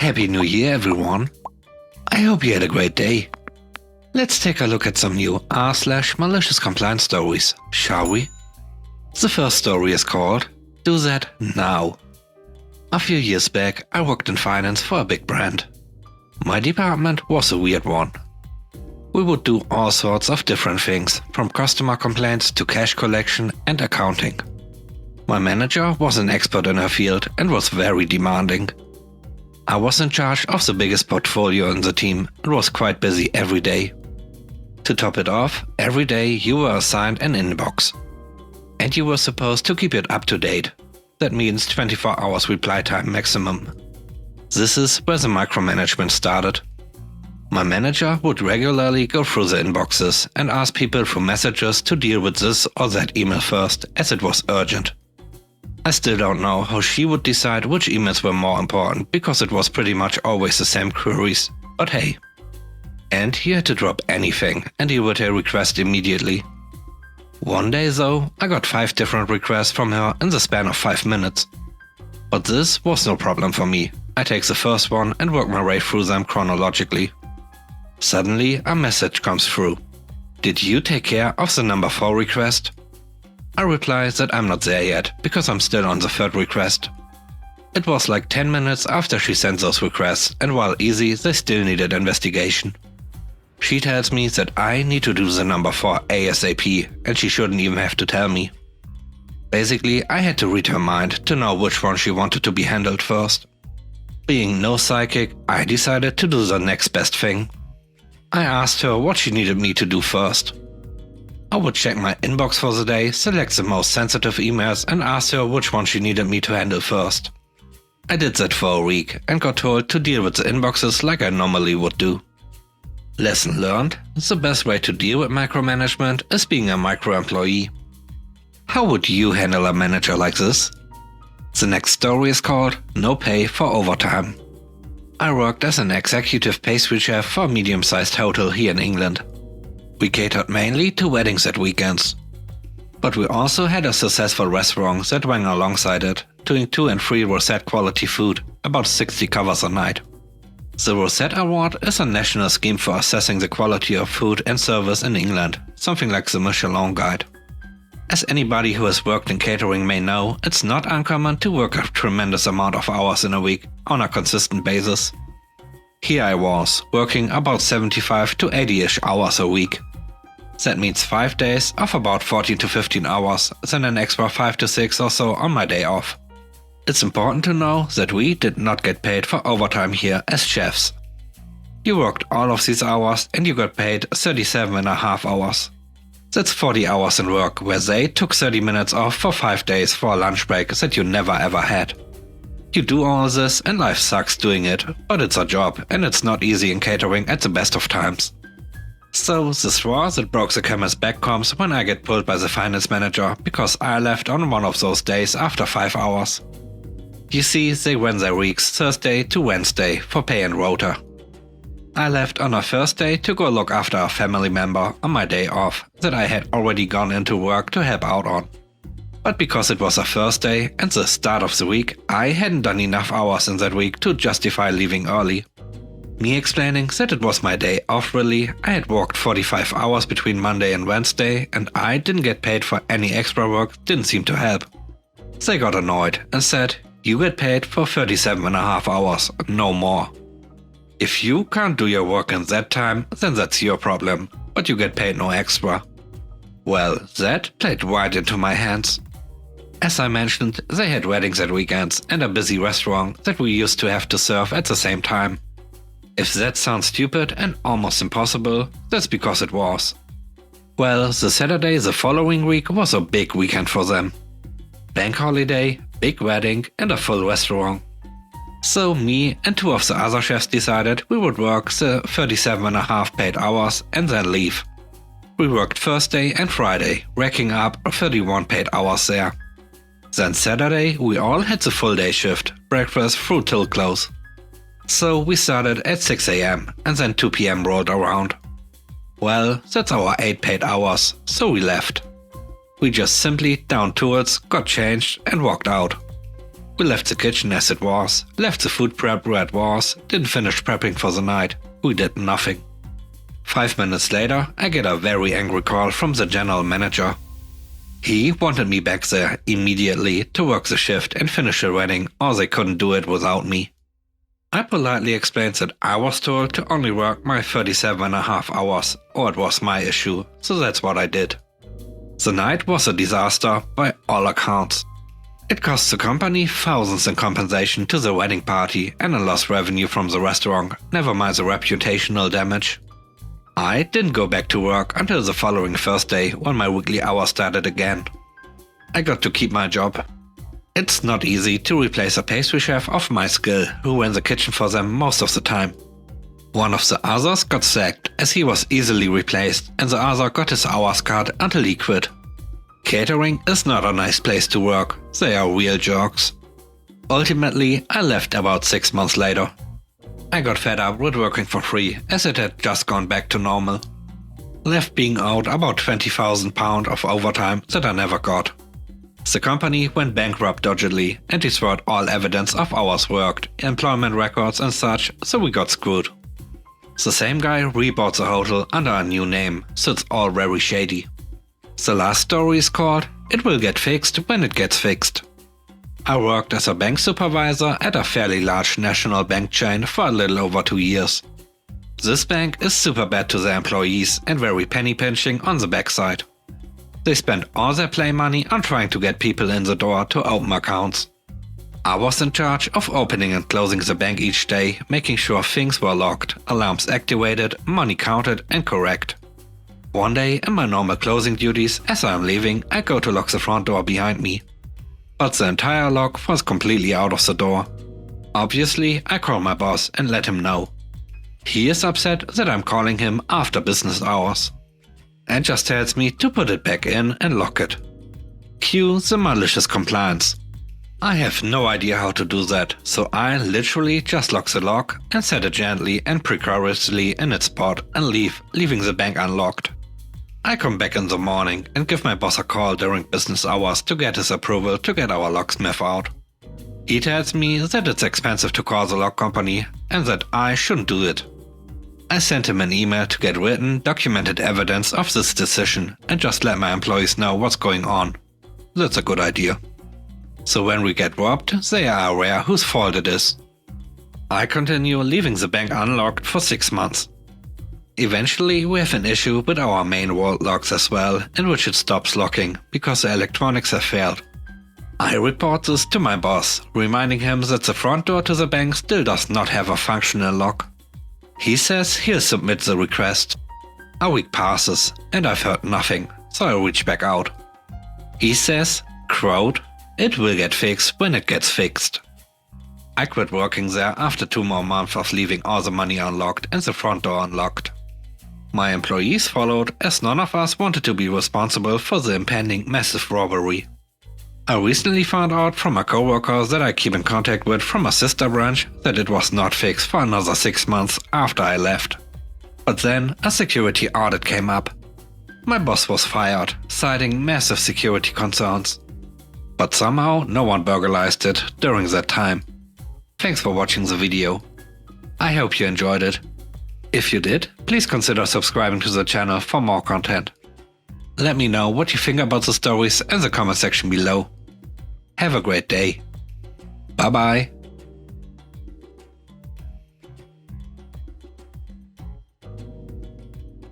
Happy New Year, everyone. I hope you had a great day. Let's take a look at some new r/malicious compliance stories, shall we? The first story is called Do That Now. A few years back, I worked in finance for a big brand. My department was a weird one. We would do all sorts of different things, from customer complaints to cash collection and accounting. My manager was an expert in her field and was very demanding. I was in charge of the biggest portfolio in the team and was quite busy every day. To top it off, every day you were assigned an inbox. And you were supposed to keep it up to date. That means 24 hours reply time maximum. This is where the micromanagement started. My manager would regularly go through the inboxes and ask people through messages to deal with this or that email first, as it was urgent. I still don't know how she would decide which emails were more important, because it was pretty much always the same queries, but hey. And you had to drop anything and he would her request immediately. One day though, I got 5 different requests from her in the span of 5 minutes. But this was no problem for me. I take the first one and work my way through them chronologically. Suddenly a message comes through. Did you take care of the number 4 request? I reply that I'm not there yet, because I'm still on the 3rd request. It was like 10 minutes after she sent those requests, and while easy, they still needed investigation. She tells me that I need to do the number 4 ASAP, and she shouldn't even have to tell me. Basically, I had to read her mind to know which one she wanted to be handled first. Being no psychic, I decided to do the next best thing. I asked her what she needed me to do first. I would check my inbox for the day, select the most sensitive emails and ask her which one she needed me to handle first. I did that for a week and got told to deal with the inboxes like I normally would do. Lesson learned: the best way to deal with micromanagement is being a micro-employee. How would you handle a manager like this? The next story is called No Pay for Overtime. I worked as an executive pastry chef for a medium-sized hotel here in England. We catered mainly to weddings at weekends. But we also had a successful restaurant that ran alongside it, doing 2 and 3 Rosette quality food, about 60 covers a night. The Rosette Award is a national scheme for assessing the quality of food and service in England, something like the Michelin Guide. As anybody who has worked in catering may know, it's not uncommon to work a tremendous amount of hours in a week on a consistent basis. Here I was, working about 75 to 80-ish hours a week. That means 5 days of about 14 to 15 hours, then an extra 5 to 6 or so on my day off. It's important to know that we did not get paid for overtime here as chefs. You worked all of these hours and you got paid 37.5 hours. That's 40 hours in work, where they took 30 minutes off for 5 days for a lunch break that you never ever had. You do all this and life sucks doing it, but it's a job and it's not easy in catering at the best of times. So the straw that broke the camel's back comes when I get pulled by the finance manager because I left on one of those days after 5 hours. You see, they ran their weeks Thursday to Wednesday for pay and rota. I left on a Thursday to go look after a family member on my day off that I had already gone into work to help out on. But because it was a Thursday and the start of the week, I hadn't done enough hours in that week to justify leaving early. Me explaining that it was my day off really, I had worked 45 hours between Monday and Wednesday and I didn't get paid for any extra work didn't seem to help. They got annoyed and said, "You get paid for 37.5 hours, no more. If you can't do your work in that time, then that's your problem, but you get paid no extra." Well, that played right into my hands. As I mentioned, they had weddings at weekends and a busy restaurant that we used to have to serve at the same time. If that sounds stupid and almost impossible, that's because it was. Well, the Saturday the following week was a big weekend for them. Bank holiday, big wedding and a full restaurant. So me and 2 of the other chefs decided we would work the 37.5 paid hours and then leave. We worked Thursday and Friday, racking up 31 paid hours there. Then Saturday we all had the full day shift, breakfast through till close. So we started at 6 AM and then 2 PM rolled around. Well, that's our 8 paid hours, so we left. We just simply downed tools, got changed and walked out. We left the kitchen as it was, left the food prep where it was, didn't finish prepping for the night. We did nothing. 5 minutes later, I get a very angry call from the general manager. He wanted me back there immediately to work the shift and finish the wedding, or they couldn't do it without me. I politely explained that I was told to only work my 37.5 hours, or it was my issue, so that's what I did. The night was a disaster by all accounts. It cost the company thousands in compensation to the wedding party and a lost revenue from the restaurant, never mind the reputational damage. I didn't go back to work until the following Thursday when my weekly hours started again. I got to keep my job. It's not easy to replace a pastry chef of my skill who ran the kitchen for them most of the time. One of the others got sacked as he was easily replaced, and the other got his hours cut until he quit. Catering is not a nice place to work, they are real jerks. Ultimately, I left about 6 months later. I got fed up with working for free as it had just gone back to normal. Left being owed about £20,000 of overtime that I never got. The company went bankrupt dodgily and destroyed all evidence of hours worked, employment records and such, so we got screwed. The same guy rebought the hotel under a new name, so it's all very shady. The last story is called "It Will Get Fixed When It Gets Fixed." I worked as a bank supervisor at a fairly large national bank chain for a little over 2 years. This bank is super bad to their employees and very penny pinching on the backside. They spend all their play money on trying to get people in the door to open accounts. I was in charge of opening and closing the bank each day, making sure things were locked, alarms activated, money counted and correct. One day in my normal closing duties, as I am leaving, I go to lock the front door behind me. But the entire lock was completely out of the door. Obviously, I call my boss and let him know. He is upset that I'm calling him after business hours, and just tells me to put it back in and lock it. Cue the malicious compliance. I have no idea how to do that, so I literally just lock the lock and set it gently and precariously in its spot and leaving the bank unlocked. I come back in the morning and give my boss a call during business hours to get his approval to get our locksmith out. He tells me that it's expensive to call the lock company and that I shouldn't do it. I sent him an email to get written, documented evidence of this decision and just let my employees know what's going on. That's a good idea. So when we get robbed, they are aware whose fault it is. I continue leaving the bank unlocked for 6 months. Eventually we have an issue with our main vault locks as well, in which it stops locking because the electronics have failed. I report this to my boss, reminding him that the front door to the bank still does not have a functional lock. He says he'll submit the request. A week passes and I've heard nothing, so I reach back out. He says, quote, "It will get fixed when it gets fixed." I quit working there after 2 more months of leaving all the money unlocked and the front door unlocked. My employees followed as none of us wanted to be responsible for the impending massive robbery. I recently found out from a coworker that I keep in contact with from a sister branch that it was not fixed for another 6 months after I left. But then a security audit came up. My boss was fired, citing massive security concerns. But somehow no one burglarized it during that time. Thanks for watching the video. I hope you enjoyed it. If you did, please consider subscribing to the channel for more content. Let me know what you think about the stories in the comment section below. Have a great day. Bye bye.